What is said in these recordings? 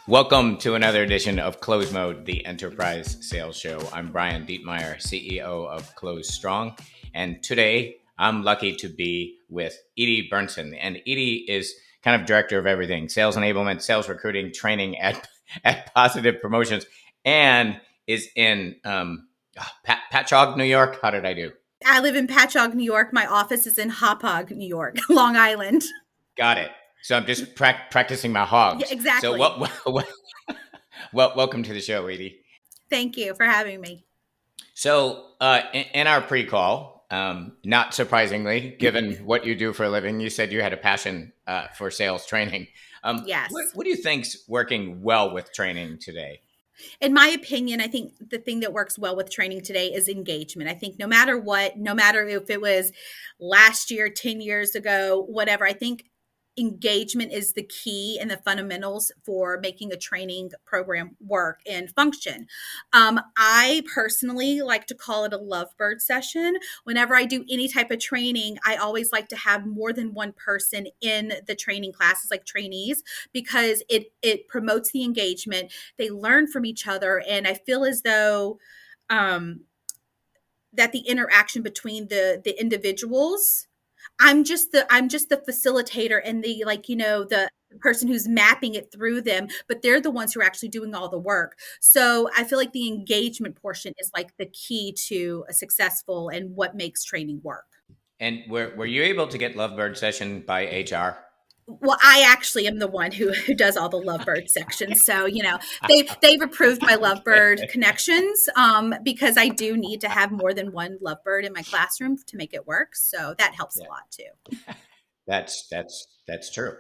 Welcome to another edition of Close Mode, the Enterprise Sales Show. I'm Brian Dietmeyer, CEO of Close Strong, and today I'm lucky to be with Edie Bernsen. And Edie is kind of director of everything: sales enablement, sales recruiting, training at Positive Promotions, and is in Patchogue, New York. How did I do? I live in Patchogue, New York. My office is in Hauppauge, New York, Long Island. Got it. So I'm just practicing my hogs. Yeah, exactly. So welcome to the show, Edie. Thank you for having me. So in our pre-call, not surprisingly, given what you do for a living, you said you had a passion for sales training. Yes. What do you think's working well with training today? In my opinion, I think the thing that works well with training today is engagement. I think no matter what, no matter if it was last year, 10 years ago, whatever, I think engagement is the key and the fundamentals for making a training program work and function. I personally like to call it a lovebird session. Whenever I do any type of training, I always like to have more than one person in the training classes, like trainees, because it promotes the engagement. They learn from each other, and I feel as though that the interaction between the individuals, I'm just the facilitator and the person who's mapping it through them, but they're the ones who are actually doing all the work. So I feel like the engagement portion is like the key to a successful and what makes training work. And were you able to get Lovebird session by HR? Well, I actually am the one who does all the Lovebird sections. So, they've approved my Lovebird connections because I do need to have more than one Lovebird in my classroom to make it work. So that helps a lot too. That's true.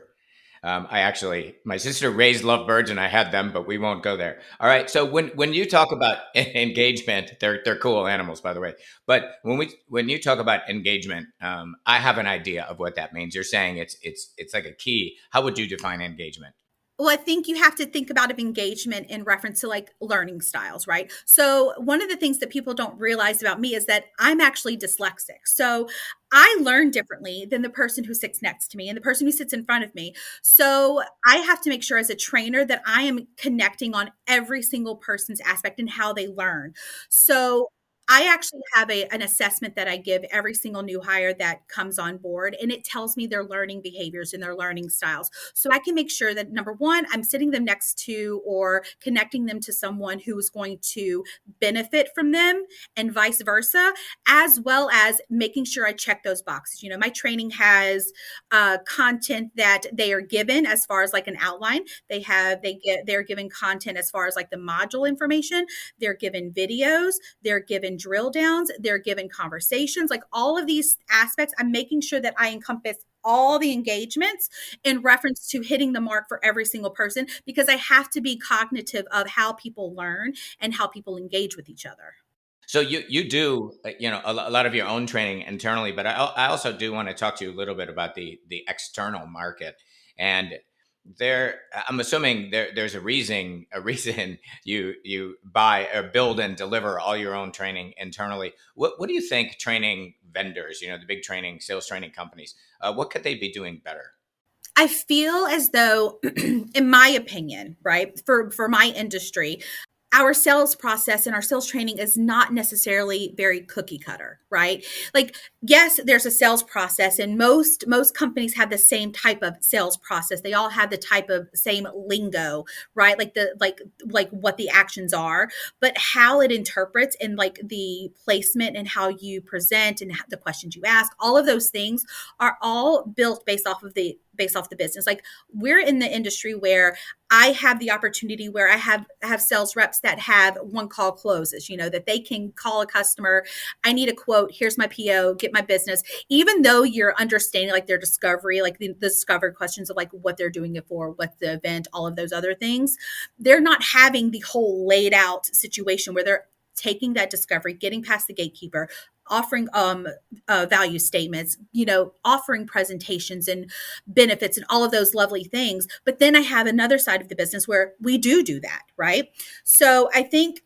My sister raised lovebirds and I had them, but we won't go there. All right. So when you talk about engagement, they're cool animals, by the way. But when you talk about engagement, I have an idea of what that means. You're saying it's like a key. How would you define engagement? Well, I think you have to think about engagement in reference to like learning styles, right? So one of the things that people don't realize about me is that I'm actually dyslexic. So I learn differently than the person who sits next to me and the person who sits in front of me. So I have to make sure as a trainer that I am connecting on every single person's aspect and how they learn. So I actually have an assessment that I give every single new hire that comes on board, and it tells me their learning behaviors and their learning styles. So I can make sure that, number one, I'm sitting them next to or connecting them to someone who is going to benefit from them and vice versa, as well as making sure I check those boxes. My training has content that they are given as far as like an outline. They're given content as far as like the module information. They're given videos. They're given drill downs, they're given conversations, like all of these aspects. I'm making sure that I encompass all the engagements in reference to hitting the mark for every single person, because I have to be cognitive of how people learn and how people engage with each other. So you do a lot of your own training internally, but I also do want to talk to you a little bit about the external market. And I'm assuming there's a reason you buy or build and deliver all your own training internally. What do you think training vendors, the big sales training companies, what could they be doing better? I feel as though, in my opinion, right, for my industry, our sales process and our sales training is not necessarily very cookie cutter, right? Like, yes, there's a sales process, and most companies have the same type of sales process. They all have the type of same lingo, right? Like what the actions are, but how it interprets and like the placement and how you present and the questions you ask, all of those things are all built based off the business. Like, we're in the industry where I have the opportunity where I have sales reps that have one call closes, that they can call a customer. I need a quote. Here's my PO, get my business. Even though you're understanding like their discovery, like the discovery questions of like what they're doing it for, what's the event, all of those other things, they're not having the whole laid out situation where they're taking that discovery, getting past the gatekeeper, offering value statements, offering presentations and benefits and all of those lovely things. But then I have another side of the business where we do that, right? So I think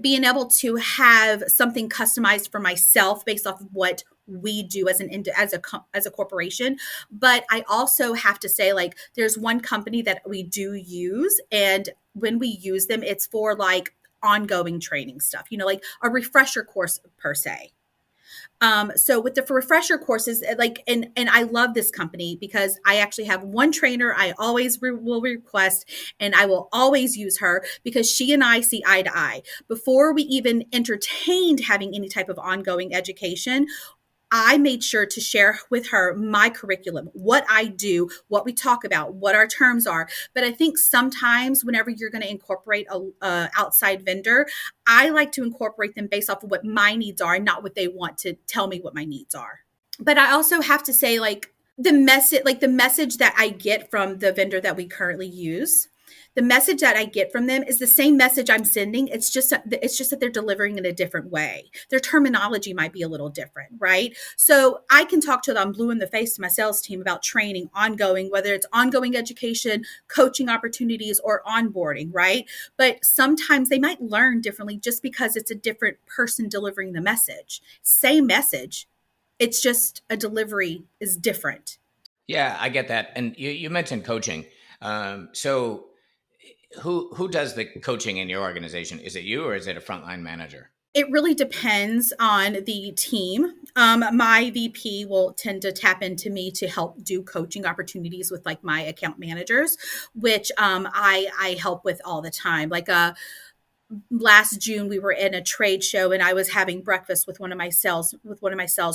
being able to have something customized for myself based off of what we do as a corporation. But I also have to say, like, there's one company that we do use, and when we use them, it's for like ongoing training stuff, like a refresher course per se. So with the refresher courses, like, and I love this company because I actually have one trainer I always will request, and I will always use her because she and I see eye to eye. Before we even entertained having any type of ongoing education, I made sure to share with her my curriculum, what I do, what we talk about, what our terms are. But I think sometimes whenever you're going to incorporate a outside vendor, I like to incorporate them based off of what my needs are and not what they want to tell me what my needs are. But I also have to say, like, the message that I get from the vendor that we currently use, the message that I get from them is the same message I'm sending. It's just that they're delivering in a different way. Their terminology might be a little different, right? So I can talk to them blue in the face to my sales team about training, ongoing, whether it's ongoing education, coaching opportunities, or onboarding, right? But sometimes they might learn differently just because it's a different person delivering the message. Same message, it's just a delivery is different. Yeah, I get that. And you mentioned coaching. So who does the coaching in your organization? Is it you or is it a frontline manager? It really depends on the team. My VP will tend to tap into me to help do coaching opportunities with like my account managers, which I help with all the time. Like last June, we were in a trade show, and I was having breakfast with one of my sales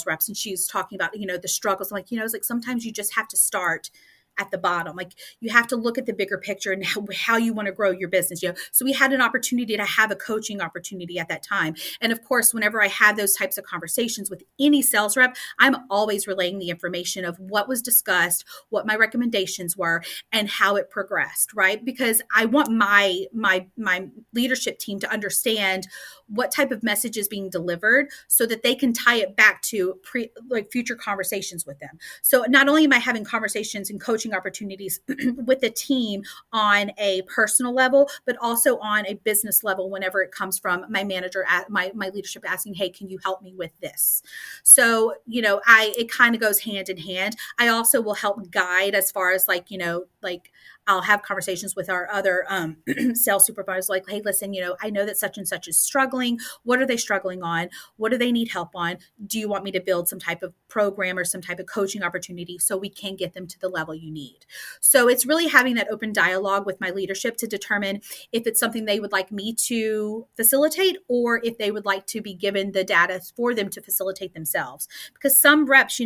reps, and she was talking about the struggles. I'm like, it's like sometimes you just have to start at the bottom. Like, you have to look at the bigger picture and how you want to grow your business. So we had an opportunity to have a coaching opportunity at that time. And of course, whenever I had those types of conversations with any sales rep, I'm always relaying the information of what was discussed, what my recommendations were, and how it progressed, right? Because I want my leadership team to understand what type of message is being delivered so that they can tie it back to future conversations with them. So not only am I having conversations and coaching opportunities with the team on a personal level, but also on a business level whenever it comes from my manager, at my leadership asking, hey, can you help me with this? So, it kind of goes hand in hand. I also will help guide as far as I'll have conversations with our other sales supervisors, like, hey, listen, I know that such and such is struggling. What are they struggling on? What do they need help on? Do you want me to build some type of program or some type of coaching opportunity so we can get them to the level you need? So it's really having that open dialogue with my leadership to determine if it's something they would like me to facilitate, or if they would like to be given the data for them to facilitate themselves. Because some reps,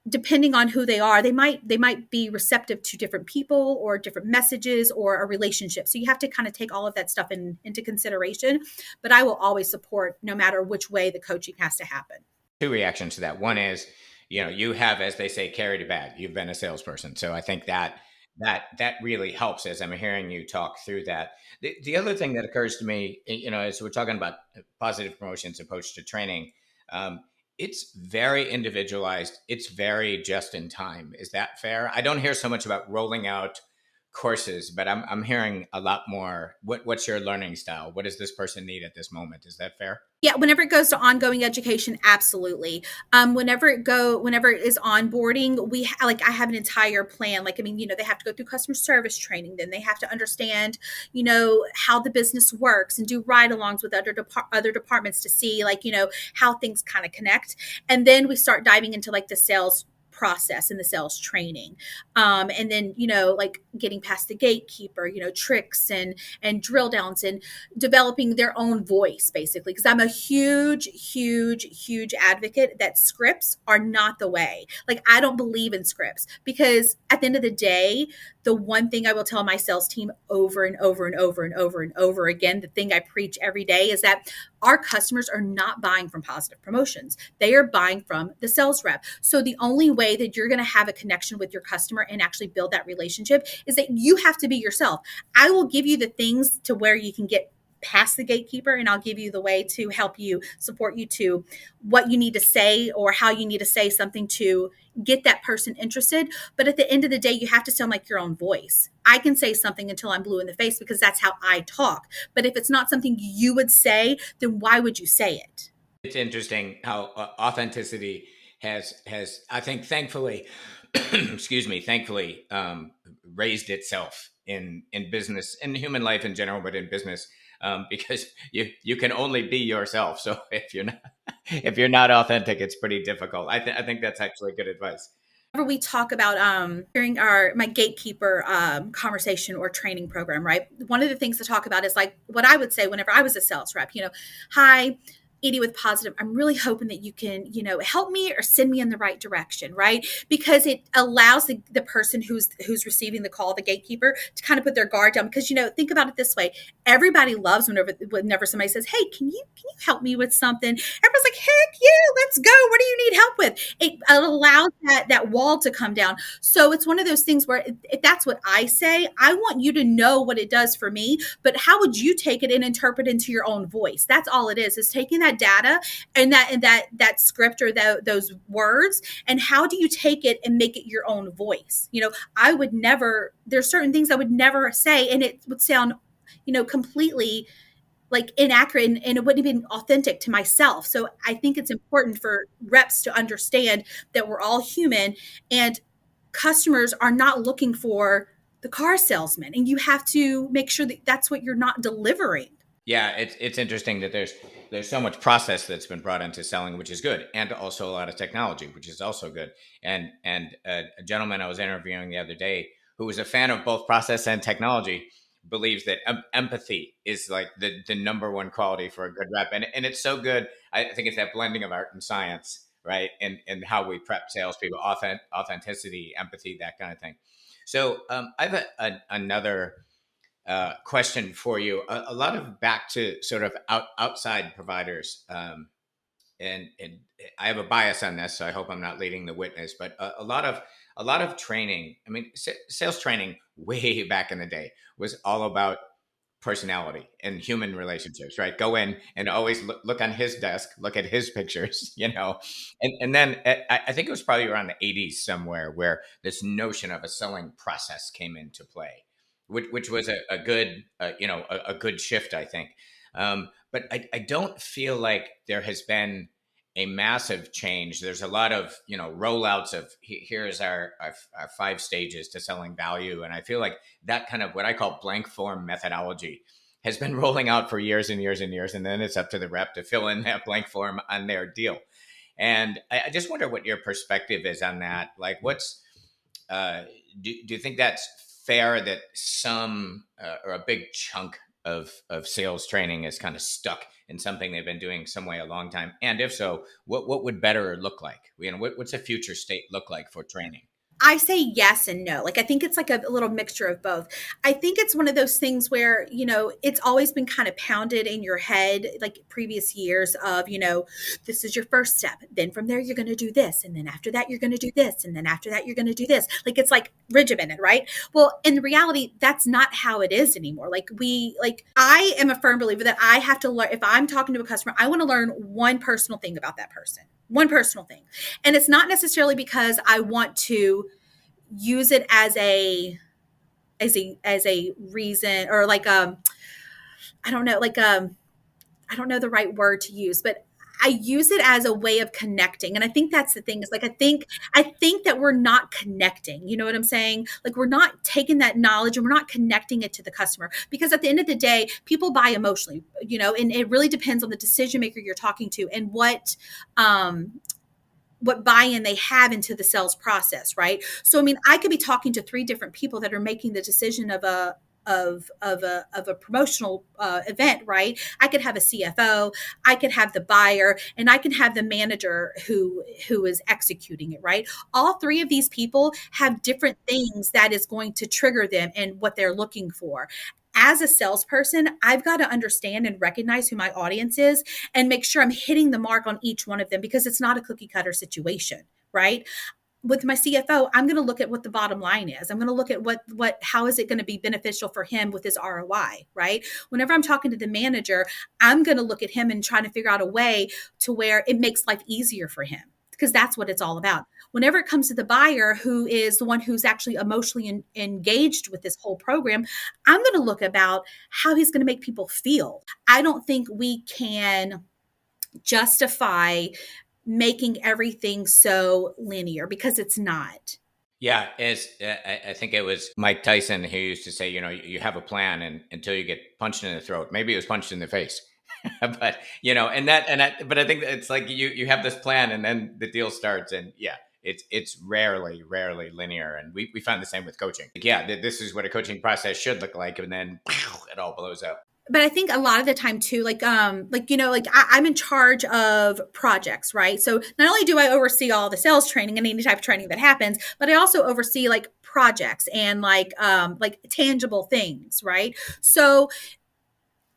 depending on who they are, they might be receptive to different people or different messages or a relationship. So you have to kind of take all of that stuff into consideration. But I will always support no matter which way the coaching has to happen. Two reactions to that. One is, you have, as they say, carried a bag. You've been a salesperson. So I think that really helps as I'm hearing you talk through that. The other thing that occurs to me, as we're talking about positive promotions approach to training, it's very individualized. It's very just in time. Is that fair? I don't hear so much about rolling out courses, but I'm hearing a lot more. What's your learning style? What does this person need at this moment? Is that fair? Yeah, whenever it goes to ongoing education, absolutely. Whenever it is onboarding, I have an entire plan. Like, I mean, they have to go through customer service training, then they have to understand, how the business works and do ride-alongs with other departments to see, how things kind of connect. And then we start diving into like the sales process and the sales training, and then getting past the gatekeeper, tricks and drill downs, and developing their own voice, basically, because I'm a huge advocate that scripts are not the way. Like, I don't believe in scripts, because at the end of the day, the one thing I will tell my sales team over and over and over and over and over again, the thing I preach every day, is that our customers are not buying from positive promotions. They are buying from the sales rep. So the only way that you're going to have a connection with your customer and actually build that relationship is that you have to be yourself. I will give you the things to where you can get past the gatekeeper, and I'll give you the way to help you, support you to what you need to say or how you need to say something to get that person interested. But at the end of the day, you have to sound like your own voice. I can say something until I'm blue in the face because that's how I talk. But if it's not something you would say, then why would you say it? It's interesting how authenticity has I think thankfully, excuse me, thankfully raised itself in business, in human life in general, but in business, because you can only be yourself. So if you're not if you're not authentic, it's pretty difficult. I think that's actually good advice. Whenever we talk about during our my gatekeeper conversation or training program, right? One of the things to talk about is like what I would say whenever I was a sales rep. Hi, Edie with Positive. I'm really hoping that you can, help me or send me in the right direction, right? Because it allows the person who's receiving the call, the gatekeeper, to kind of put their guard down. Because think about it this way: everybody loves whenever somebody says, "Hey, can you help me with something?" Everybody's like, "Heck yeah, let's go! What do you need help with?" It allows that wall to come down. So it's one of those things where if that's what I say, I want you to know what it does for me, but how would you take it and interpret into your own voice? That's all it is taking that data and that script or those words, and how do you take it and make it your own voice? I would never, there's certain things I would never say, and it would sound completely like inaccurate, and it wouldn't have been authentic to myself. So I think it's important for reps to understand that we're all human, and customers are not looking for the car salesman, and you have to make sure that that's what you're not delivering. Yeah, it's interesting that there's so much process that's been brought into selling, which is good, and also a lot of technology, which is also good. And a gentleman I was interviewing the other day who was a fan of both process and technology believes that empathy is like the number one quality for a good rep, and it's so good. I think it's that blending of art and science, right? And how we prep salespeople, authenticity, empathy, that kind of thing. So I have another question for you. A lot of back to sort of outside providers, and I have a bias on this, so I hope I'm not leading the witness. But a lot of training. I mean, sales training way back in the day was all about personality and human relationships, right? Go in and always look on his desk, look at his pictures, and then I think it was probably around the 80s somewhere where this notion of a selling process came into play, which was a good, a good shift, I think. But I don't feel like there has been a massive change. There's a lot of, rollouts of here's our 5 stages to selling value. And I feel like that kind of what I call blank form methodology has been rolling out for years and years and years. And then it's up to the rep to fill in that blank form on their deal. And I just wonder what your perspective is on that. Like, uh, do you think that's fair that some or a big chunk of sales training is kind of stuck in something they've been doing some way a long time? And if so, what would better look like? What's a future state look like for training? I say yes and no. Like, I think it's like a little mixture of both. I think it's one of those things where, it's always been kind of pounded in your head, like previous years of, this is your first step. Then from there, you're going to do this. And then after that, you're going to do this. And then after that, you're going to do this. Like, it's like regimented, right? Well, in reality, that's not how it is anymore. I am a firm believer that I have to learn. If I'm talking to a customer, I want to learn one personal thing about that person, one personal thing. And it's not necessarily because I want to use it as a reason, or like I don't know, I don't know the right word to use, but I use it as a way of connecting. And I think that's the thing, is like I think that we're not connecting. You know what I'm saying? Like, we're not taking that knowledge and we're not connecting it to the customer, because at the end of the day, people buy emotionally, and it really depends on the decision maker you're talking to and what buy-in they have into the sales process, right? So, I mean, I could be talking to 3 different people that are making the decision of a promotional event, right? I could have a CFO, I could have the buyer, and I can have the manager who is executing it, right? All 3 of these people have different things that is going to trigger them and what they're looking for. As a salesperson, I've got to understand and recognize who my audience is and make sure I'm hitting the mark on each one of them, because it's not a cookie cutter situation, right? With my CFO, I'm going to look at what the bottom line is. I'm going to look at how is it going to be beneficial for him with his ROI, right? Whenever I'm talking to the manager, I'm going to look at him and try to figure out a way to where it makes life easier for him, because that's what it's all about. Whenever it comes to the buyer, who is the one who's actually emotionally engaged with this whole program, I'm going to look about how he's going to make people feel. I don't think we can justify making everything so linear, because it's not. Yeah, I think it was Mike Tyson who used to say, you have a plan and until you get punched in the throat. Maybe it was punched in the face, but but I think that it's like you have this plan and then the deal starts, and yeah, it's rarely linear, and we found the same with coaching. Like, yeah, this is what a coaching process should look like, and then it all blows up. But I think a lot of the time too, I'm in charge of projects, right? So not only do I oversee all the sales training and any type of training that happens, but I also oversee like projects and like tangible things, right? So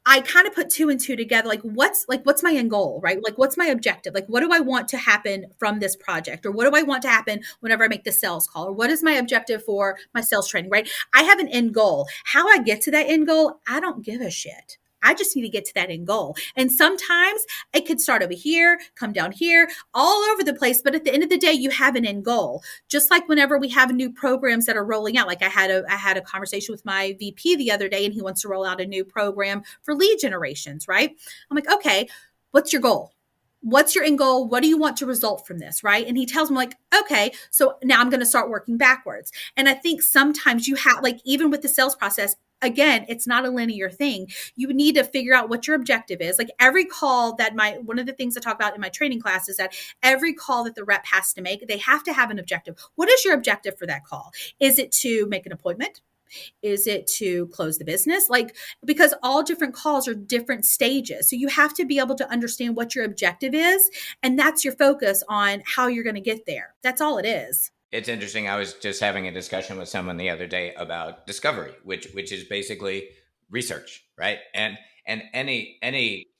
I kind of put two and two together. What's my end goal, right? Like, what's my objective? Like, what do I want to happen from this project? Or what do I want to happen whenever I make the sales call? Or what is my objective for my sales training, right? I have an end goal. How I get to that end goal, I don't give a shit. I just need to get to that end goal. And sometimes it could start over here, come down here, all over the place. But at the end of the day, you have an end goal. Just like whenever we have new programs that are rolling out, like I had a conversation with my VP the other day, and he wants to roll out a new program for lead generations, right? I'm like, okay, what's your goal? What's your end goal? What do you want to result from this, right? And he tells me, like, okay, so now I'm going to start working backwards. And I think sometimes you have, like, even with the sales process, again, it's not a linear thing. You need to figure out what your objective is. Like every call that one of the things I talk about in my training class is that every call that the rep has to make, they have to have an objective. What is your objective for that call? Is it to make an appointment? Is it to close the business? Like, because all different calls are different stages. So you have to be able to understand what your objective is. And that's your focus on how you're going to get there. That's all it is. It's interesting. I was just having a discussion with someone the other day about discovery, which is basically research, right? And any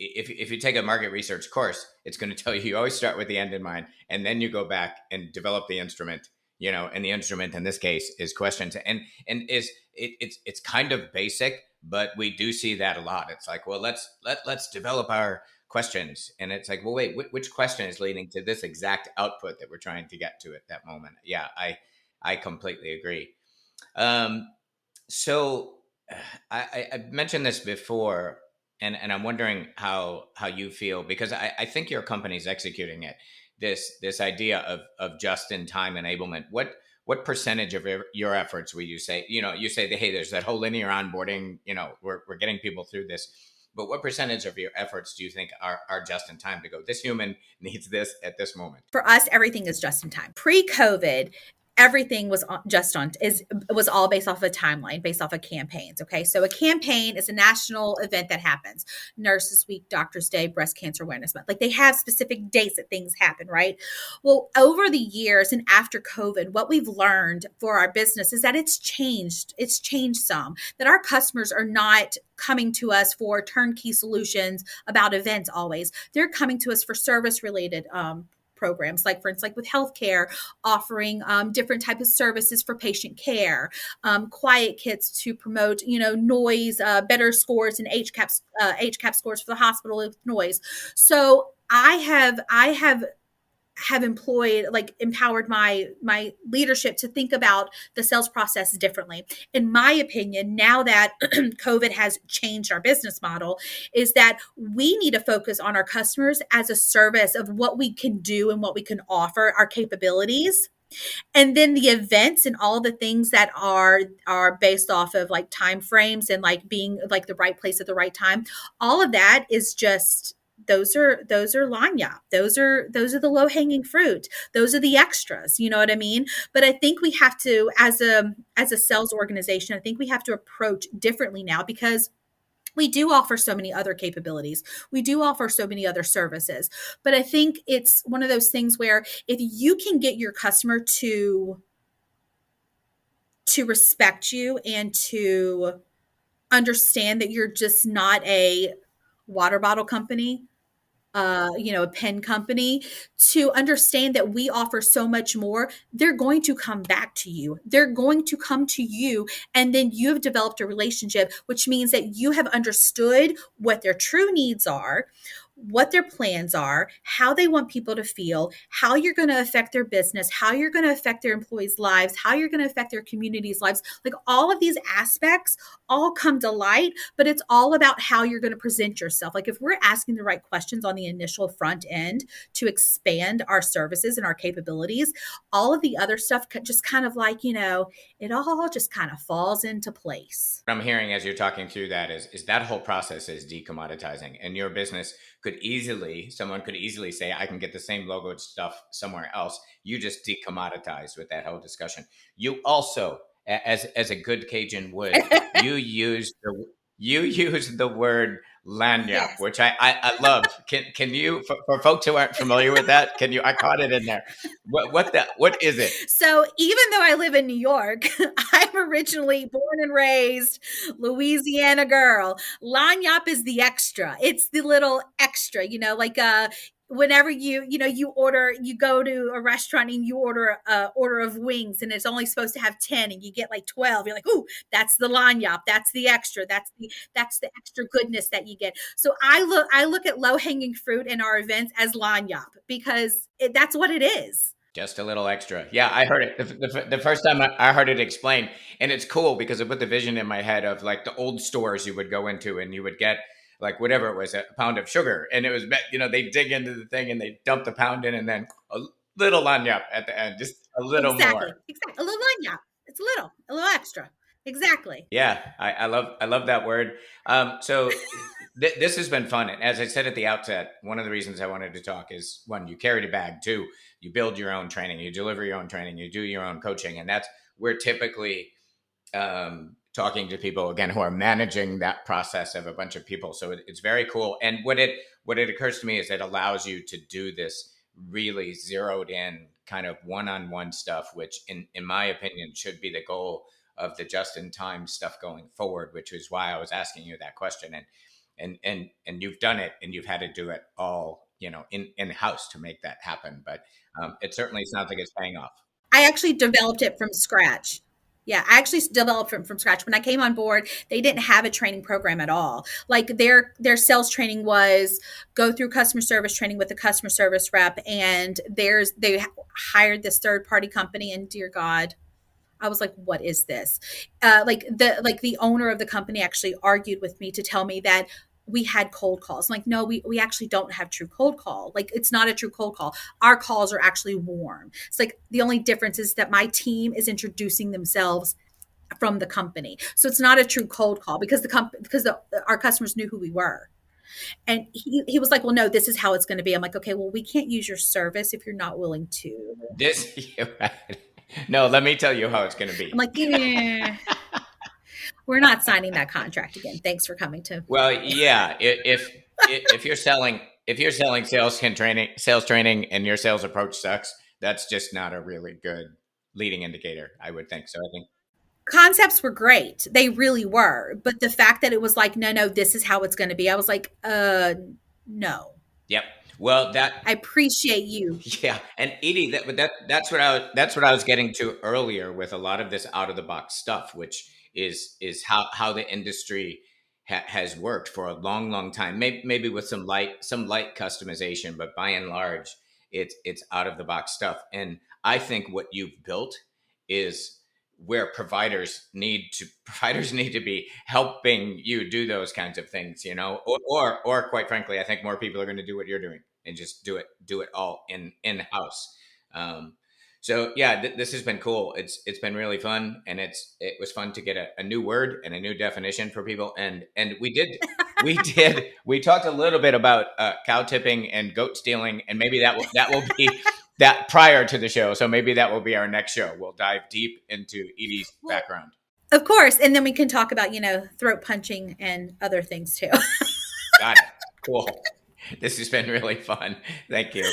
if you take a market research course, it's going to tell you you always start with the end in mind, and then you go back and develop the instrument. And the instrument in this case is questions, and it's kind of basic, but we do see that a lot. It's like, well, let's develop our questions, and it's like, well, wait, which question is leading to this exact output that we're trying to get to at that moment? Yeah, I completely agree. So I mentioned this before, and I'm wondering how you feel, because I think your company's executing it, this idea of just in time enablement. What percentage of your efforts will you say, you say that, hey, there's that whole linear onboarding, we're getting people through this, but what percentage of your efforts do you think are just in time to go, this human needs this at this moment? For us, everything is just in time. Pre-COVID, everything was was all based off of a timeline, based off of campaigns. Okay, so a campaign is a national event that happens. Nurses Week, Doctors Day, Breast Cancer Awareness Month. Like they have specific dates that things happen, right? Well, over the years and after COVID, what we've learned for our business is that it's changed. It's changed some. That our customers are not coming to us for turnkey solutions about events always. They're coming to us for service related programs, like for instance, like with healthcare, offering different types of services for patient care, quiet kits to promote, noise, better scores and HCAP scores for the hospital with noise. So I have empowered my leadership to think about the sales process differently. In my opinion, now that COVID has changed our business model, is that we need to focus on our customers as a service of what we can do and what we can offer, our capabilities. And then the events and all the things that are based off of like time frames and like being like the right place at the right time. All of that is just those are lanya. Those are the low hanging fruit. Those are the extras. You know what I mean? But I think we have to, as a sales organization, I think we have to approach differently now, because we do offer so many other capabilities. We do offer so many other services. But I think it's one of those things where if you can get your customer to respect you and to understand that you're just not a water bottle company, a pen company, to understand that we offer so much more, they're going to come back to you. They're going to come to you, and then you have developed a relationship, which means that you have understood what their true needs are, what their plans are, how they want people to feel, how you're going to affect their business, how you're going to affect their employees' lives, how you're going to affect their communities' lives. Like all of these aspects all come to light, but it's all about how you're going to present yourself. Like if we're asking the right questions on the initial front end to expand our services and our capabilities, all of the other stuff just kind of like, it all just kind of falls into place. What I'm hearing as you're talking through that is that whole process is decommoditizing, and your business someone could easily say, I can get the same logoed stuff somewhere else. You just decommoditize with that whole discussion. You also, as a good Cajun would, you use the word lanyap, Yes. which I love. Can you, for folks who aren't familiar with that, I caught it in there. What is it? So even though I live in New York, I'm originally born and raised Louisiana girl. Lanyap is the extra. It's the little extra, like whenever you go to a restaurant and you order a order of wings and it's only supposed to have 10 and you get like 12. You're like, "Ooh, that's the lanyap. That's the extra. That's the extra goodness that you get." So I look at low-hanging fruit in our events as lanyap because that's what it is. Just a little extra. Yeah, I heard it the first time I heard it explained. And it's cool because it put the vision in my head of like the old stores you would go into and you would get like whatever it was, a pound of sugar. And it was, they dig into the thing and they dump the pound in and then a little lanyap at the end, just a little Exactly. more. Exactly. A little lanyap. It's a little extra. Exactly. Yeah, I love that word. So this has been fun. And as I said at the outset, one of the reasons I wanted to talk is one, you carried a bag. Two, you build your own training, you deliver your own training, you do your own coaching, and that's we're typically talking to people again who are managing that process of a bunch of people. So it's very cool. And what it occurs to me is it allows you to do this really zeroed in kind of one-on-one stuff, which in my opinion should be the goal of the just-in-time stuff going forward, which is why I was asking you that question. And you've done it, and you've had to do it all, in house to make that happen. But it certainly sounds like it's paying off. I actually developed it from scratch. Yeah, I actually developed it from scratch. When I came on board, they didn't have a training program at all. Like their sales training was go through customer service training with the customer service rep, and they hired this third party company. And dear God, I was like, what is this? The owner of the company actually argued with me to tell me that we had cold calls. I'm like, no, we actually don't have true cold call. Like, it's not a true cold call. Our calls are actually warm. It's like the only difference is that my team is introducing themselves from the company. So it's not a true cold call because our customers knew who we were. And he was like, well, no, this is how it's going to be. I'm like, okay, well, we can't use your service if you're not willing to. You're right. No, let me tell you how it's going to be. I'm like, yeah, we're not signing that contract again. Thanks for coming to. Well, yeah. If you're selling sales training, and your sales approach sucks, that's just not a really good leading indicator, I would think. So I think Concepts were great. They really were. But the fact that it was like, no, this is how it's going to be. I was like, no. yep. Well, I appreciate you. yeah, and Edie, that's what I was getting to earlier with a lot of this out of the box stuff, which is how the industry has worked for a long time. Maybe with some light customization, but by and large, it's out of the box stuff. And I think what you've built is where providers need to be helping you do those kinds of things, or quite frankly, I think more people are going to do what you're doing and just do it all in house. So yeah, this has been cool. It's been really fun, and it was fun to get a new word and a new definition for people. And we talked a little bit about cow tipping and goat stealing, and maybe that will be that prior to the show. So maybe that will be our next show. We'll dive deep into Edie's background. Of course. And then we can talk about, throat punching and other things too. Got it. Cool. This has been really fun. Thank you.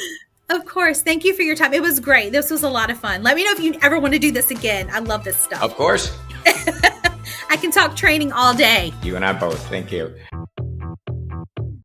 Of course. Thank you for your time. It was great. This was a lot of fun. Let me know if you ever want to do this again. I love this stuff. Of course. I can talk training all day. You and I both. Thank you.